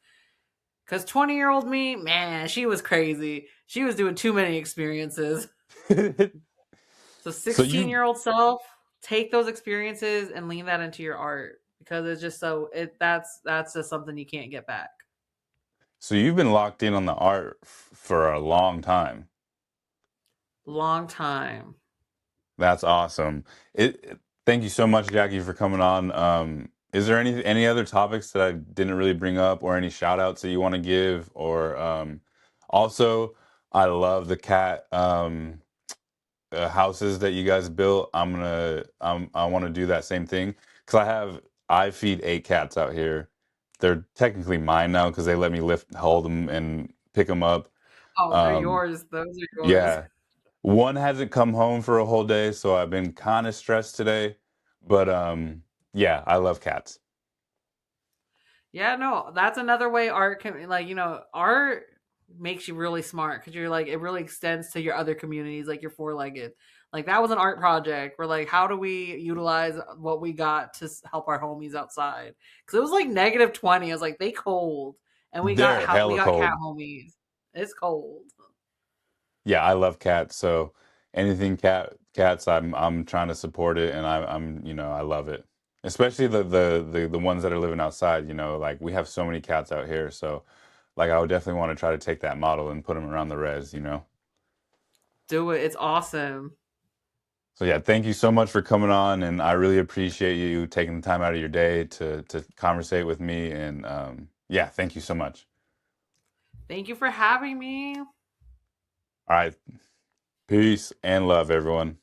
Because 20-year-old me, man, she was crazy. She was doing too many experiences. So So you 16-year-old self, take those experiences and lean that into your art, because it's just so it that's just something you can't get back. so you've been locked in on the art for a long time. Long time. That's awesome. Thank you so much, Jackie, for coming on. Is there any other topics that I didn't really bring up, or any shout outs that you want to give? Or also, I love the cat houses that you guys built. I want to do that same thing because I feed 8 cats out here. They're technically mine now because they let me hold them, and pick them up. Oh, they're Um, yours. Those are yours. yeah, one hasn't come home for a whole day, so I've been kind of stressed today. But yeah, I love cats. Yeah, no, that's another way art can like, art makes you really smart because you're like it really extends to your other communities, like your four-legged. Like that was an art project. We're like, how do we utilize what we got to help our homies outside? Because it was like -20. I was like, they cold, and They're we hella got cat cold. homies. It's cold. Yeah, I love cats. So anything cats, I'm trying to support it, and I'm I love it. Especially the ones that are living outside. Like we have so many cats out here, so like I would definitely want to try to take that model and put them around the res. Do it. It's awesome. So yeah, thank you so much for coming on, and I really appreciate you taking the time out of your day to conversate with me. And yeah, thank you so much. Thank you for having me. All right, peace and love, everyone.